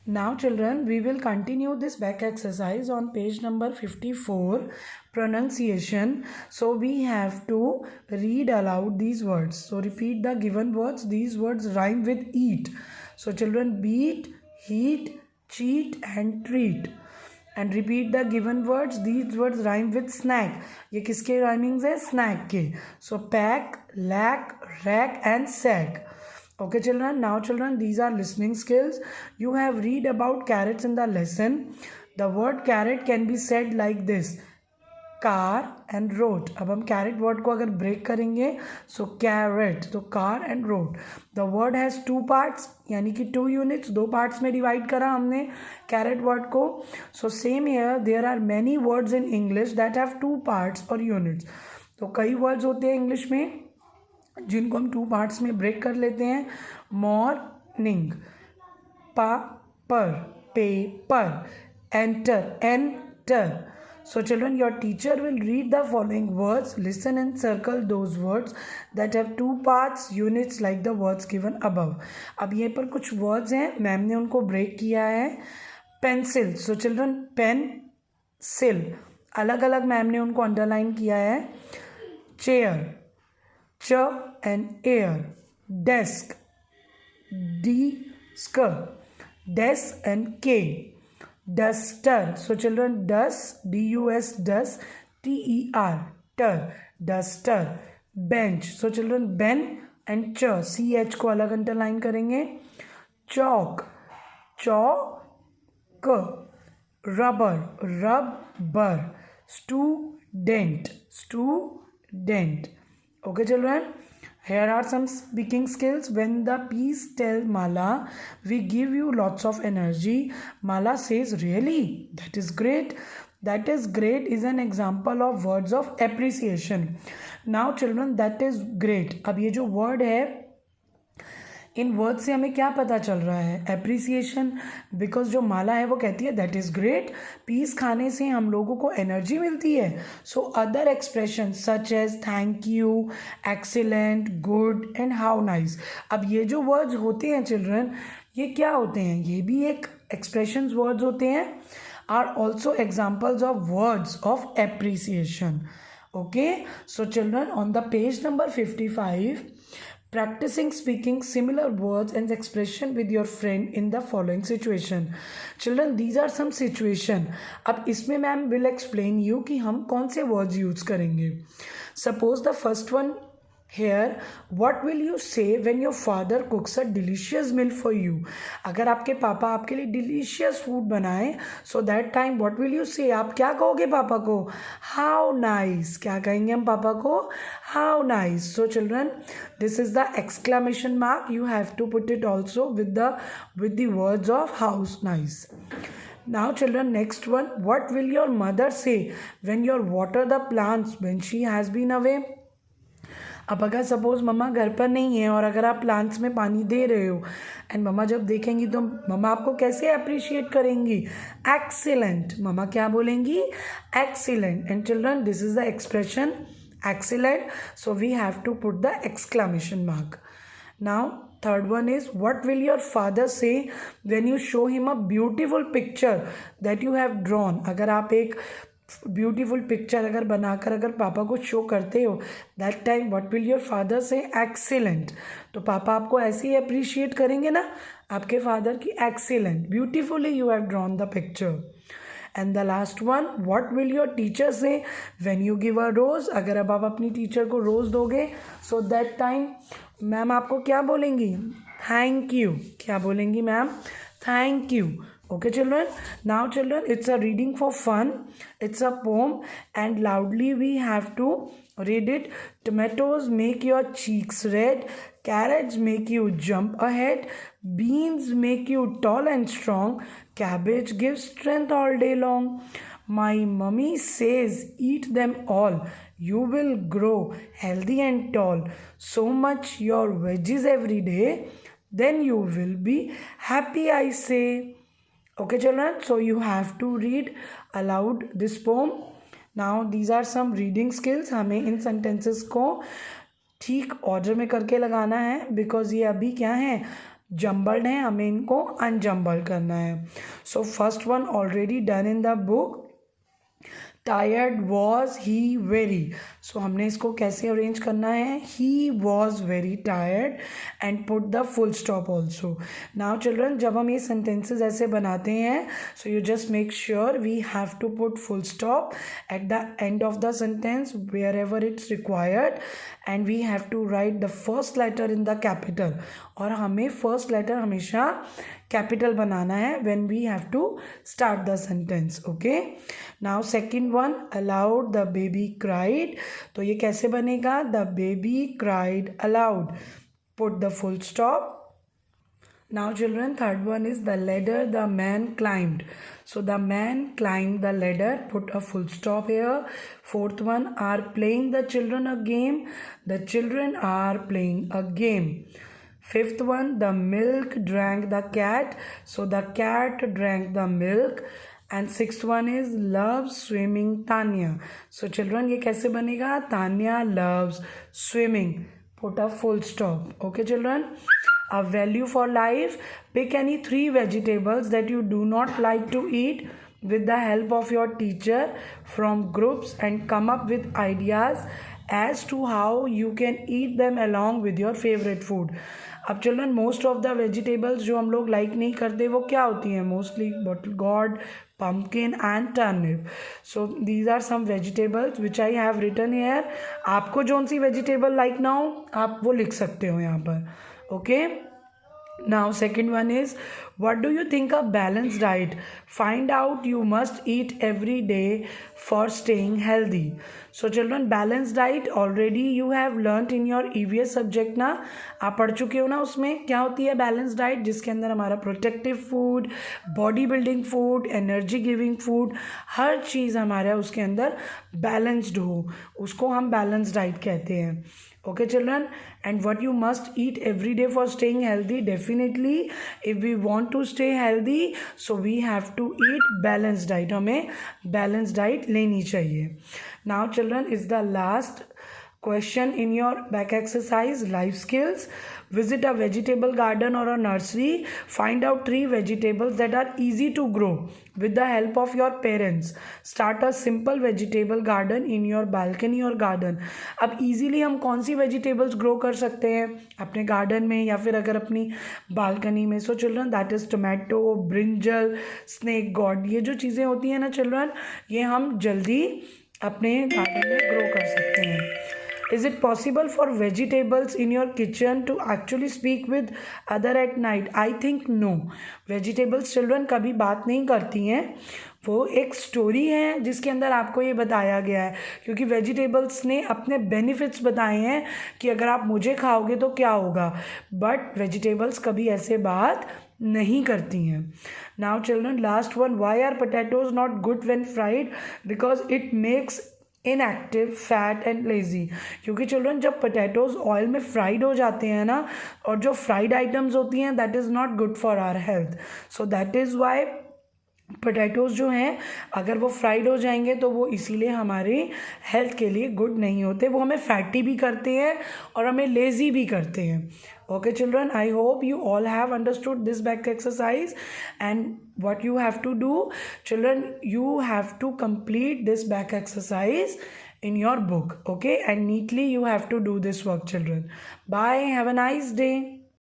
Now children, we will continue this back exercise on page number 54, pronunciation. So we have to read aloud these words. So repeat the given words. These words rhyme with eat. So children, beat, heat, cheat and treat. And repeat the given words. These words rhyme with snack. ये किसके rhymings है? Snack के. So pack, lack, rack and sack. Okay children, now children, these are listening skills. You have read about carrots in the lesson. The word carrot can be said like this: car and road. अब हम carrot word को अगर break करेंगे, so carrot, तो car and road. The word has two parts, यानी कि two units, दो parts में divide करा हमने carrot word को. So same here, there are many words in English that have two parts or units. तो कई words होते हैं English में जिनको हम टू पार्ट्स में ब्रेक कर लेते हैं. मॉर्निंग, पापर, paper, enter, enter. So children, your teacher will read the following words. Listen and circle those words that have two parts, units like the words given above. अब ये पर कुछ words हैं, मैम ने उनको ब्रेक किया है. पेंसिल. So children, पेन, सिल, अलग अलग मैम ने उनको अंडरलाइन किया है. Chair, ch and air. Desk, desk, desk and k. Duster. So children, dust, dus, dust, ter, ter, duster. Bench. So children, ben and ch, ch को अलग underline करेंगे. Chalk, chalk, rubber, rubber. Student, student. Okay children, here are some speaking skills. When the bees tell Mala, we give you lots of energy, Mala says, really? That is great. That is great is an example of words of appreciation. Now children, that is great. अब ये जो word है, इन word से हमें क्या पता चल रहा है? एप्रिसिएशन. बिकॉज जो माला है वो कहती है दैट इज़ ग्रेट, पीस खाने से हम लोगों को एनर्जी मिलती है. So other expression such as thank you, excellent, good and how nice. अब ये जो वर्ड्स होते हैं चिल्ड्रन, ये क्या होते हैं? ये भी एक एक्सप्रेशंस वर्ड्स होते हैं, are also examples of words of appreciation. Okay, so children, on the page number 55, practicing speaking similar words and expression with your friend in the following situation. Children, these are some situation. अब इसमें ma'am will explain you कि हम कौन से words use करेंगे. Suppose the first one here, what will you say when your father cooks a delicious meal for you? अगर आपके पापा आपके लिए delicious food बनाए, so that time what will you say? आप क्या कहोगे पापा को? How nice. क्या कहेंगे हम पापा को? How nice. So children, this is the exclamation mark. You have to put it also with the words of how nice. Now children, next one, what will your mother say when you water the plants when she has been away? अब अगर suppose मम्मा घर पर नहीं है और अगर आप plants में पानी दे रहे हो एंड मम्मा जब देखेंगी तो मम्मा आपको कैसे अप्रिशिएट करेंगी? एक्सीलेंट. मम्मा क्या बोलेंगी? Excellent. And children, this is the expression excellent, so we have to put the exclamation mark. Now third one is, what will your father say when you show him a beautiful picture that you have drawn? अगर आप एक beautiful picture अगर बनाकर अगर पापा को show करते हो, that time what will your father से? एक्सीलेंट. तो पापा आपको ऐसे ही अप्रिशिएट करेंगे ना आपके फादर की, excellent, beautifully you have drawn the picture. And the last one, what will your teacher से व्हेन यू गिव अ रोज़? अगर अब आप अपनी टीचर को रोज़ दोगे, सो दैट टाइम मैम आपको क्या बोलेंगी? Thank you. क्या बोलेंगी ma'am? Thank you. Okay children, now children, it's a reading for fun. It's a poem and loudly we have to read it. Tomatoes make your cheeks red, carrots make you jump ahead, beans make you tall and strong, cabbage gives strength all day long. My mummy says eat them all, you will grow healthy and tall. So much your veggies every day, then you will be happy, I say. Okay children, so you have to read aloud this poem. Now these are some reading skills. हमें इन sentences को ठीक order में करके लगाना है, because ये अभी क्या है, जम्बल्ड हैं, हमें इनको अनजम्बल करना है. So first one already done in the book. Tired was he very. So हमने इसको कैसे अरेंज करना है? He was very tired and put the full stop also. Now children, जब हम ये सेंटेंसेज ऐसे बनाते हैं, so you just make sure we have to put full stop at the end of the sentence wherever it's required and we have to write the first letter in the capital. और हमें first letter हमेशा capital बनाना है when we have to start the sentence. okay, now second one, aloud the baby cried. तो ये कैसे बनेगा? the baby cried aloud, put the full stop. Now children, third one is the ladder the man climbed. So the man climbed the ladder, put a full stop here. Fourth one, are playing the children a game. The children are playing a game. Fifth one, the milk drank the cat. So the cat drank the milk. And sixth one is loves swimming Tanya. So children, ये कैसे बनेगा? Tanya loves swimming. Put a full stop. Okay children? A value for life. Pick any 3 vegetables that you do not like to eat with the help of your teacher from groups and come up with ideas as to how you can eat them along with your favorite food. अब children, most of the vegetables जो हम लोग like नहीं करते वो क्या होती हैं? Mostly bottle God, pumpkin and turnip. So these are some vegetables which I have written here. आपको जौन सी वेजिटेबल लाइक ना हो आप वो लिख सकते हो यहाँ पर. Okay, now second one is, what do you think of balanced diet? Find out you must eat every day for staying healthy. So children, balanced diet already you have learnt in your EVS subject ना, आप पढ़ चुके हो ना. उसमें क्या होती है बैलेंस डाइट? जिसके अंदर हमारा protective food, body building food, energy giving food, हर चीज़ हमारा उसके अंदर बैलेंस्ड हो, उसको हम बैलेंस डाइट कहते हैं. Okay children, and what you must eat every day for staying healthy? Definitely if we want to stay healthy, so we have to eat balanced diet. हमें balanced diet लेनी चाहिए. Now children, is the last question in your back exercise, life skills. Visit a vegetable garden or a nursery. Find out 3 vegetables that are easy to grow with the help of your parents. Start a simple vegetable garden in your balcony or garden. अब easily हम कौन सी vegetables grow कर सकते हैं अपने garden में या फिर अगर अपनी balcony में? So children, that is tomato, brinjal, snake gourd. ये जो चीज़ें होती हैं ना children, ये हम जल्दी अपने garden में grow कर सकते हैं. Is it possible for vegetables in your kitchen to actually speak with other at night? I think no. Vegetables children कभी बात नहीं करती हैं. वो एक स्टोरी है जिसके अंदर आपको ये बताया गया है, क्योंकि वेजिटेबल्स ने अपने बेनिफिट्स बताए हैं कि अगर आप मुझे खाओगे तो क्या होगा, बट वेजिटेबल्स कभी ऐसे बात नहीं करती हैं. Now children, last one, why are potatoes not good when fried? Because it makes inactive, fat and lazy. क्योंकि चिल्ड्रन जब पोटैटोज़ ऑयल में फ्राइड हो जाते हैं ना, और जो फ्राइड आइटम्स होती हैं that is not good for our health. So that is why potatoes जो हैं अगर वो फ्राइड हो जाएंगे तो वो इसीलिए हमारी हेल्थ के लिए गुड नहीं होते. वो हमें फैटी भी करते हैं और हमें लेज़ी भी करते हैं. Okay children, I hope you all have understood this back exercise, and what you have to do children, you have to complete this back exercise in your book. Okay, and neatly you have to do this work children. Bye, have a nice day.